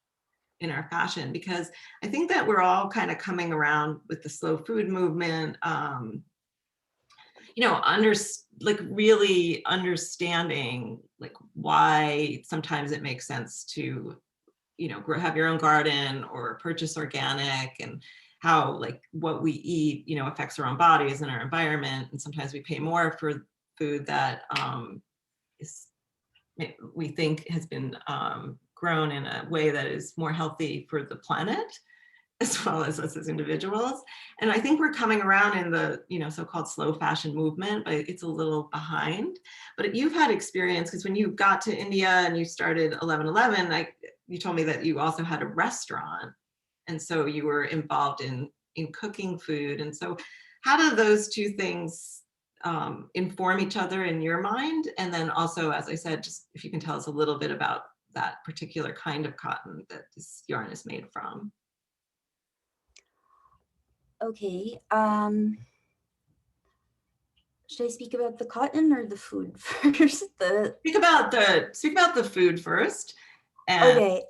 in our fashion, because I think that we're all kind of coming around with the slow food movement, really understanding, like, why sometimes it makes sense to, have your own garden or purchase organic, and how, like, what we eat, affects our own bodies and our environment. And sometimes we pay more for food that we think has been grown in a way that is more healthy for the planet, as well as us as individuals. And I think we're coming around in the, so-called slow fashion movement, but it's a little behind. But you've had experience, because when you got to India and you started 1111, you told me that you also had a restaurant. And so you were involved in cooking food. And so how do those two things inform each other in your mind? And then also, as I said, just if you can tell us a little bit about that particular kind of cotton that this yarn is made from. Okay. Should I speak about the cotton or the food first? Speak about the food first. And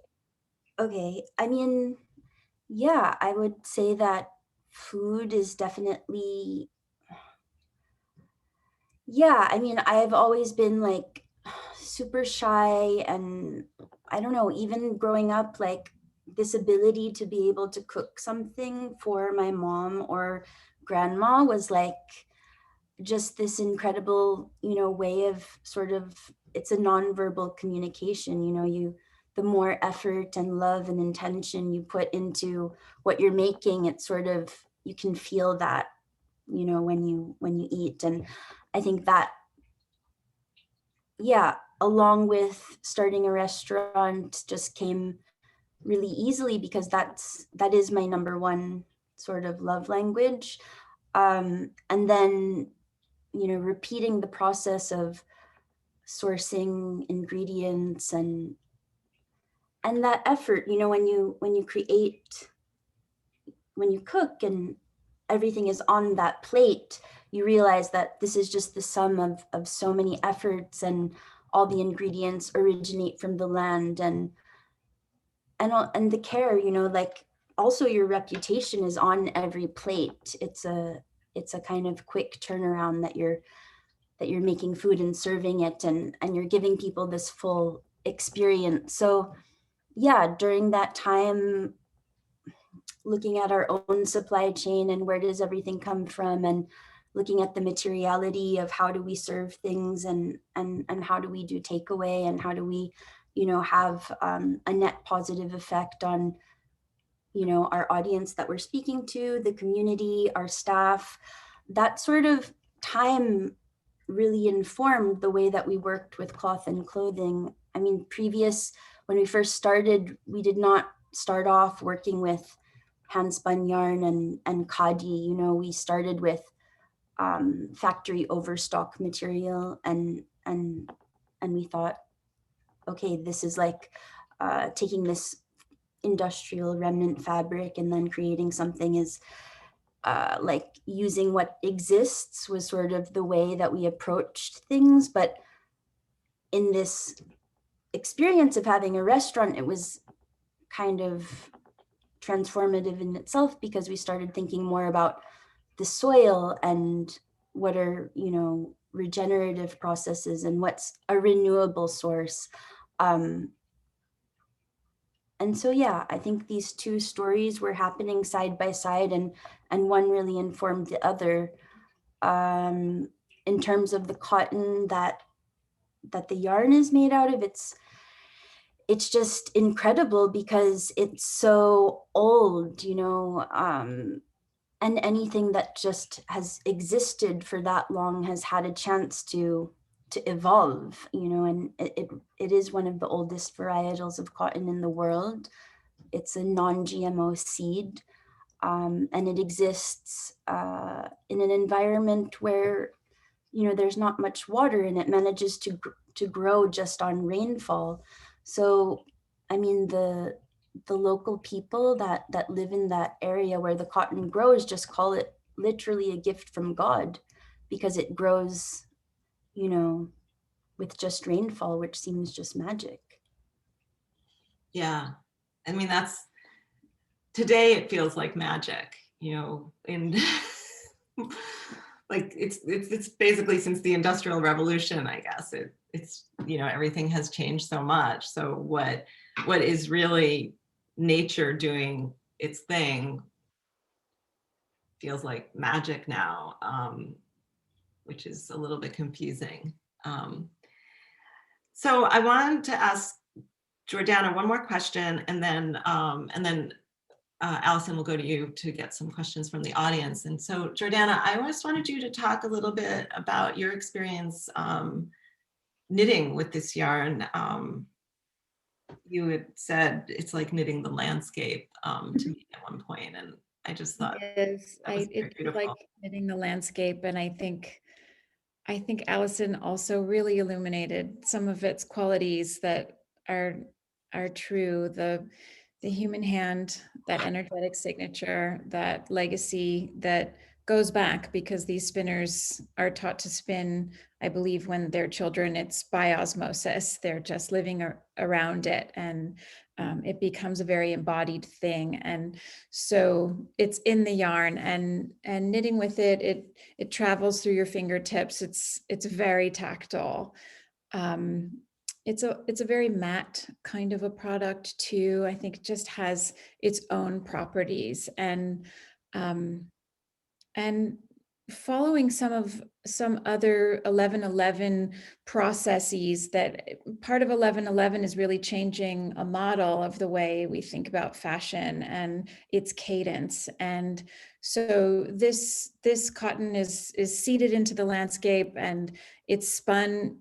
Okay. I mean, yeah, I would say that food is definitely, yeah, I mean, I've always been like super shy, and I don't know, even growing up, like this ability to be able to cook something for my mom or grandma was like just this incredible, way of sort of, it's a nonverbal communication, the more effort and love and intention you put into what you're making, it's sort of, you can feel that, when you eat. And I think that, yeah, along with starting a restaurant just came really easily, because that is my number one sort of love language. And then, repeating the process of sourcing ingredients and that effort, when you create, when you cook and everything is on that plate, you realize that this is just the sum of so many efforts, and all the ingredients originate from the land, and the care, like also your reputation is on every plate. It's a kind of quick turnaround that you're making food and serving it, and you're giving people this full experience. So yeah, during that time, looking at our own supply chain and where does everything come from, and looking at the materiality of how do we serve things, and how do we do takeaway, and how do we, have a net positive effect on, our audience that we're speaking to, the community, our staff. That sort of time really informed the way that we worked with cloth and clothing. I mean, when we first started, we did not start off working with hand spun yarn and khadi. We started with factory overstock material, and we thought, okay, this is like taking this industrial remnant fabric and then creating something is like using what exists, was sort of the way that we approached things. But in this experience of having a restaurant, it was kind of transformative in itself, because we started thinking more about the soil and what are, regenerative processes and what's a renewable source. And so, yeah, I think these two stories were happening side by side, and one really informed the other. In terms of the cotton that the yarn is made out of, it's just incredible because it's so old, and anything that just has existed for that long has had a chance to evolve, and it is one of the oldest varietals of cotton in the world. It's a non-GMO seed, and it exists in an environment where, there's not much water, and it manages to grow just on rainfall. So, I mean, the local people that live in that area where the cotton grows just call it literally a gift from God, because it grows, with just rainfall, which seems just magic. Yeah, I mean, today it feels like magic, in like it's basically since the Industrial Revolution, I guess it's everything has changed so much. So what is really nature doing its thing feels like magic now, which is a little bit confusing. So I wanted to ask Jordana one more question, and then Allison will go to you to get some questions from the audience. And so Jordana, I just wanted you to talk a little bit about your experience knitting with this yarn. You had said it's like knitting the landscape to me at one point, and I just thought It is. that was very It's beautiful. like knitting the landscape, and I think I think Allison also really illuminated some of its qualities that are true. The human hand, that energetic signature, that legacy that goes back, because these spinners are taught to spin, I believe, when they're children, it's by osmosis. They're just living around it, and it becomes a very embodied thing. And so it's in the yarn, and knitting with it, it travels through your fingertips. It's very tactile. It's a very matte kind of a product too. I think it just has its own properties, and following some other 1111 processes. That part of 1111 is really changing a model of the way we think about fashion and its cadence. And so this cotton is seeded into the landscape, and it's spun.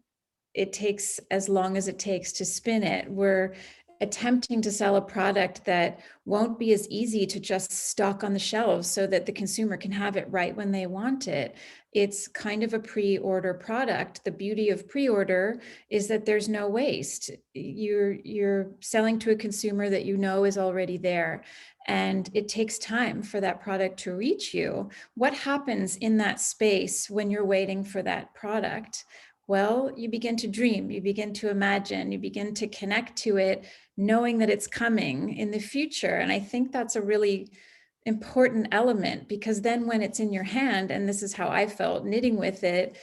It takes as long as it takes to spin it. We're attempting to sell a product that won't be as easy to just stock on the shelves so that the consumer can have it right when they want it. It's kind of a pre-order product. The beauty of pre-order is that there's no waste. You're selling to a consumer that you know is already there, and it takes time for that product to reach you. What happens in that space when you're waiting for that product? Well, you begin to dream, you begin to imagine, you begin to connect to it, knowing that it's coming in the future. And I think that's a really important element, because then when it's in your hand, and this is how I felt knitting with it,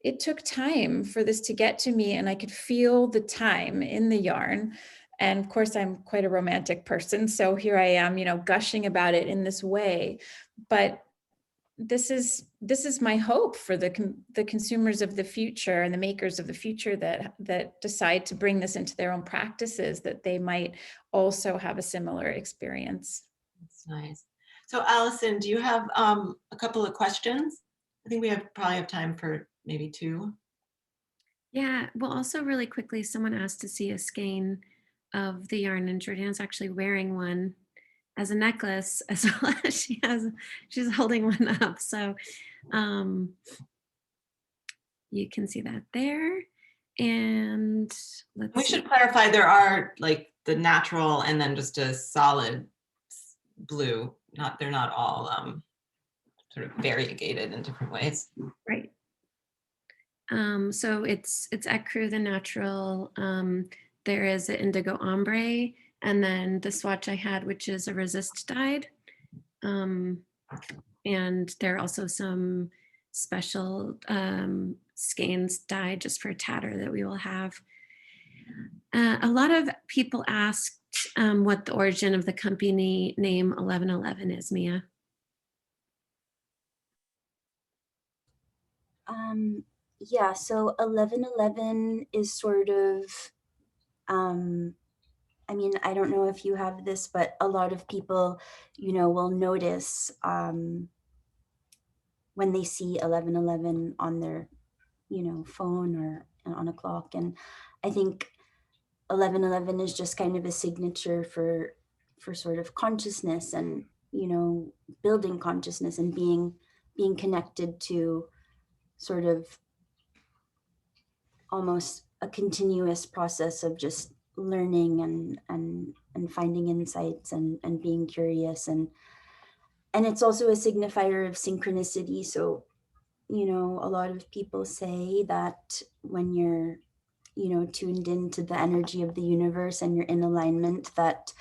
it took time for this to get to me, and I could feel the time in the yarn. And of course, I'm quite a romantic person, so here I am, gushing about it in this way. But this is my hope for the consumers of the future and the makers of the future that decide to bring this into their own practices, that they might also have a similar experience. That's nice. So Allison, do you have a couple of questions? I think we probably have time for maybe two. Yeah, well, also really quickly, someone asked to see a skein of the yarn, and Jordana's actually wearing one as a necklace as well. She's holding one up. So you can see that there. And We should clarify, there are like the natural and then just a solid blue. They're not all sort of variegated in different ways. Right. So it's ecru, the natural. There is an indigo ombre, and then the swatch I had, which is a resist dyed. And there are also some special skeins dyed just for tatter that we will have. A lot of people asked what the origin of the company name 1111 is, Mia. Yeah, so 1111 is sort of, I mean, I don't know if you have this, but a lot of people, will notice when they see 1111 on their, phone or on a clock. And I think 1111 is just kind of a signature for sort of consciousness and, building consciousness and being connected to sort of almost a continuous process of just learning and finding insights and being curious, and it's also a signifier of synchronicity. So a lot of people say that when you're tuned into the energy of the universe and you're in alignment, that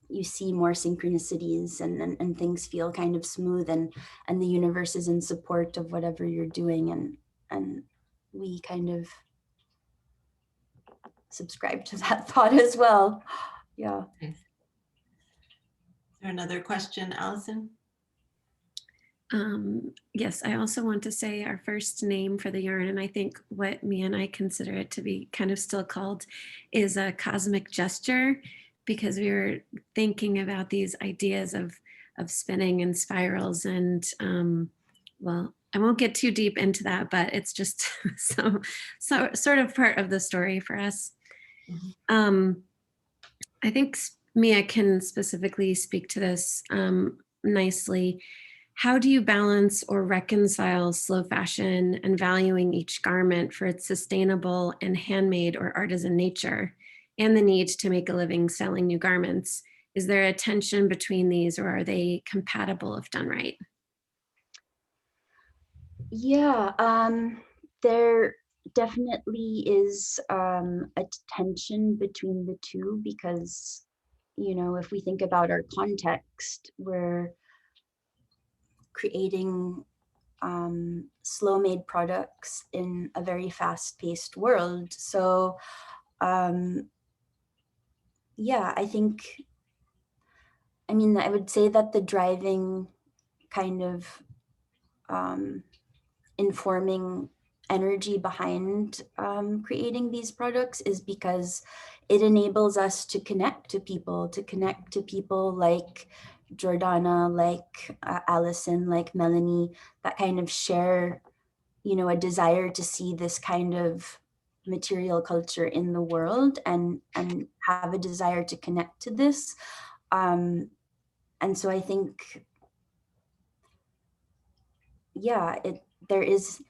you see more synchronicities and things feel kind of smooth, and the universe is in support of whatever you're doing, and we kind of subscribe to that thought as well. Yeah. Is there another question, Allison? Yes, I also want to say our first name for the yarn, and I think what Mia and I consider it to be kind of still called, is a cosmic gesture, because we were thinking about these ideas of spinning and spirals, and well, I won't get too deep into that, but it's just so sort of part of the story for us. Mm-hmm. I think Mia can specifically speak to this nicely. how do you balance or reconcile slow fashion and valuing each garment for its sustainable and handmade or artisan nature and the need to make a living selling new garments? Is there a tension between these, or are they compatible if done right? Yeah, there definitely is a tension between the two because, you know, if we think about our context, we're creating slow-made products in a very fast-paced world. So, yeah, I mean, I would say that the driving kind of informing energy behind creating these products is because it enables us to connect to people like Jordana, like Allison, like Melanie, that kind of share, you know, a desire to see this kind of material culture in the world and have a desire to connect to this. And so I think, yeah, there is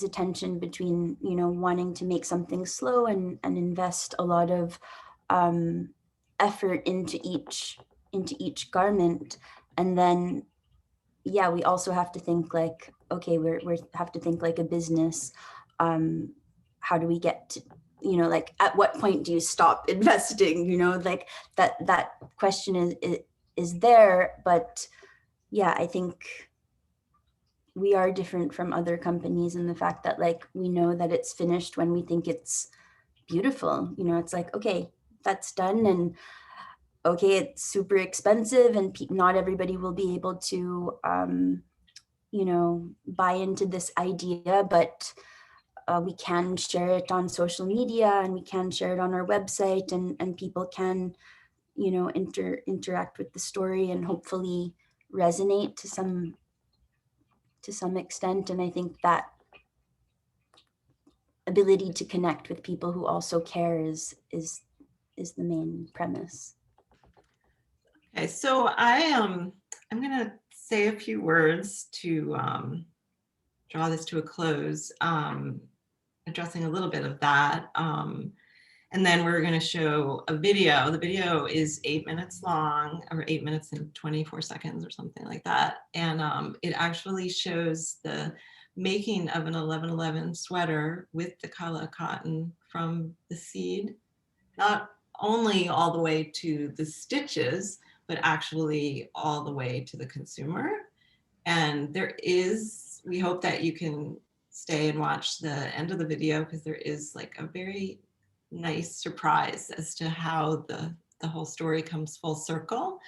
a tension between, you know, wanting to make something slow and invest a lot of effort into each garment, and then, yeah, we also have to think like, okay, we have to think like a business. How do we get to, you know, like at what point do you stop investing, you know, like that question is there. But yeah, I think we are different from other companies in the fact that, like, we know that it's finished when we think it's beautiful. You know, it's like, okay, that's done, and okay, it's super expensive and not everybody will be able to you know, buy into this idea, but we can share it on social media and we can share it on our website, and people can, you know, interact with the story and hopefully resonate to some extent. And I think that ability to connect with people who also care is the main premise. Okay, so I'm going to say a few words to draw this to a close, addressing a little bit of that. And then we're going to show a video. The video is 8 minutes long, or 8 minutes and 24 seconds or something like that. And it actually shows the making of an 1111 sweater with the kala cotton from the seed, not only all the way to the stitches, but actually all the way to the consumer. And there is, we hope that you can stay and watch the end of the video, because there is like a very nice surprise as to how the whole story comes full circle.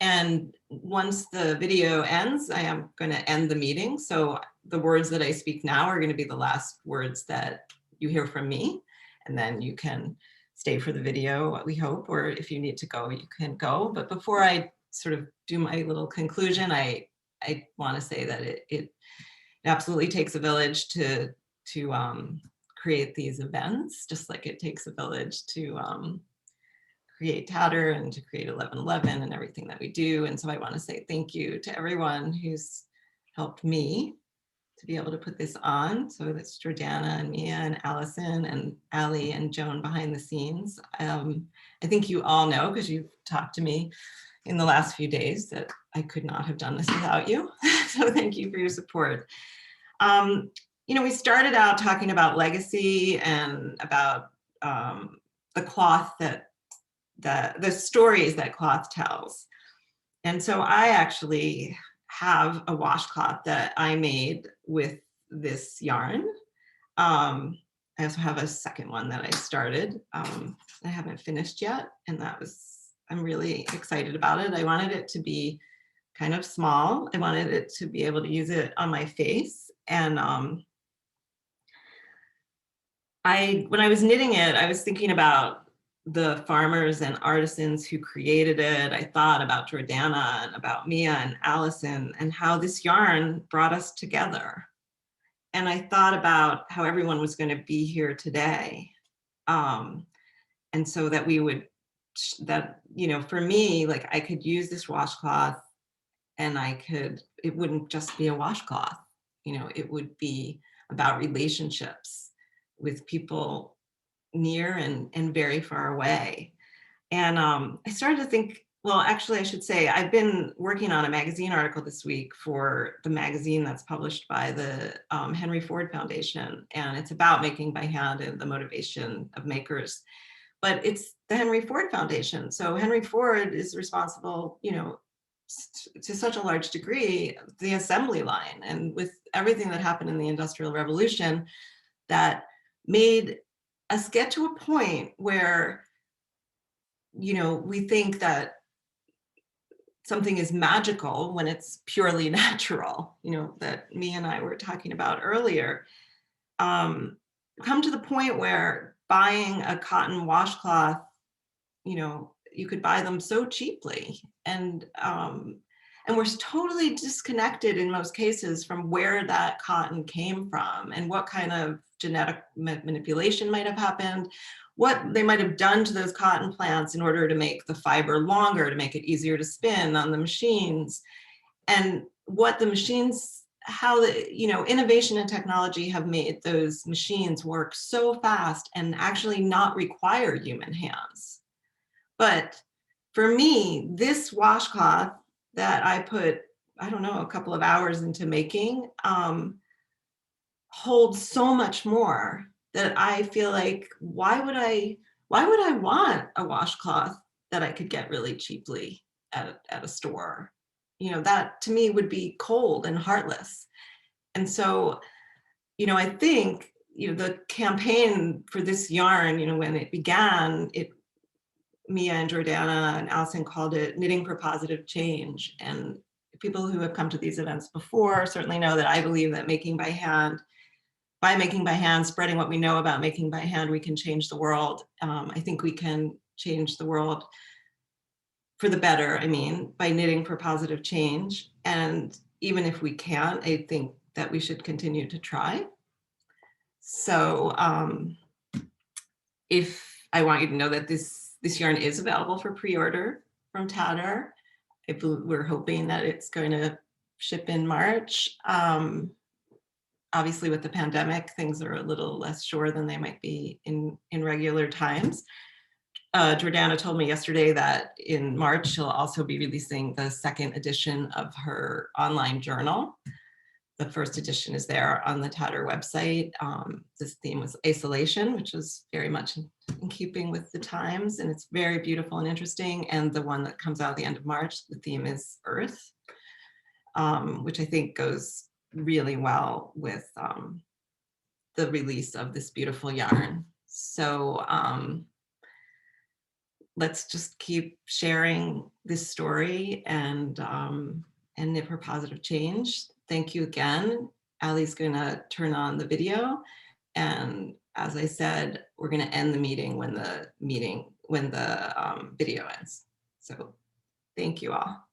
And once the video ends, I am going to end the meeting. So the words that I speak now are going to be the last words that you hear from me. And then you can stay for the video, we hope, or if you need to go, you can go. But before I sort of do my little conclusion, I want to say that it absolutely takes a village to create these events, just like it takes a village to create TATTER and to create 1111 and everything that we do. And so I want to say thank you to everyone who's helped me to be able to put this on. So that's Jordana and Mia and Allison and Ali and Joan behind the scenes. I think you all know, because you've talked to me in the last few days, that I could not have done this without you. So thank you for your support. You know, we started out talking about legacy and about the cloth the stories that cloth tells. And so I actually have a washcloth that I made with this yarn. I also have a second one that I started. I haven't finished yet, and I'm really excited about it. I wanted it to be kind of small. I wanted it to be able to use it on my face. And when I was knitting it, I was thinking about the farmers and artisans who created it. I thought about Jordana and about Mia and Allison and how this yarn brought us together. And I thought about how everyone was going to be here today. And so that you know, for me, like, I could use this washcloth and it wouldn't just be a washcloth, it would be about relationships with people near and very far away. And I started to think, well, actually, I should say, I've been working on a magazine article this week for the magazine that's published by the Henry Ford Foundation. And it's about making by hand and the motivation of makers. But it's the Henry Ford Foundation. So Henry Ford is responsible, to such a large degree, the assembly line. And with everything that happened in the Industrial Revolution, that made us get to a point where, we think that something is magical when it's purely natural, that Mia and I were talking about earlier. Come to the point where buying a cotton washcloth, you could buy them so cheaply, and we're totally disconnected in most cases from where that cotton came from and what kind of genetic manipulation might have happened, what they might have done to those cotton plants in order to make the fiber longer, to make it easier to spin on the machines, and what the machines, how the innovation and technology have made those machines work so fast and actually not require human hands. But for me, this washcloth that I put, I don't know, a couple of hours into making, holds so much more that I feel like, why would I want a washcloth that I could get really cheaply at a store? That to me would be cold and heartless. And so, I think, the campaign for this yarn, when it began, Mia and Jordana and Allison called it Knitting for Positive Change. And people who have come to these events before certainly know that I believe that by making by hand, spreading what we know about making by hand, we can change the world. I think we can change the world for the better, by knitting for positive change. And even if we can't, I think that we should continue to try. So if I want you to know that this yarn is available for pre-order from TATTER. We're hoping that it's going to ship in March. Obviously, with the pandemic, things are a little less sure than they might be in regular times. Jordana told me yesterday that in March, she'll also be releasing the second edition of her online journal. The first edition is there on the TATTER website. This theme was isolation, which was very much in keeping with the times, and it's very beautiful and interesting. And the one that comes out at the end of March, the theme is Earth, which I think goes really well with the release of this beautiful yarn. So let's just keep sharing this story and knit for positive change. Thank you again. Allie's gonna turn on the video. And as I said, we're gonna end the meeting when the video ends. So thank you all.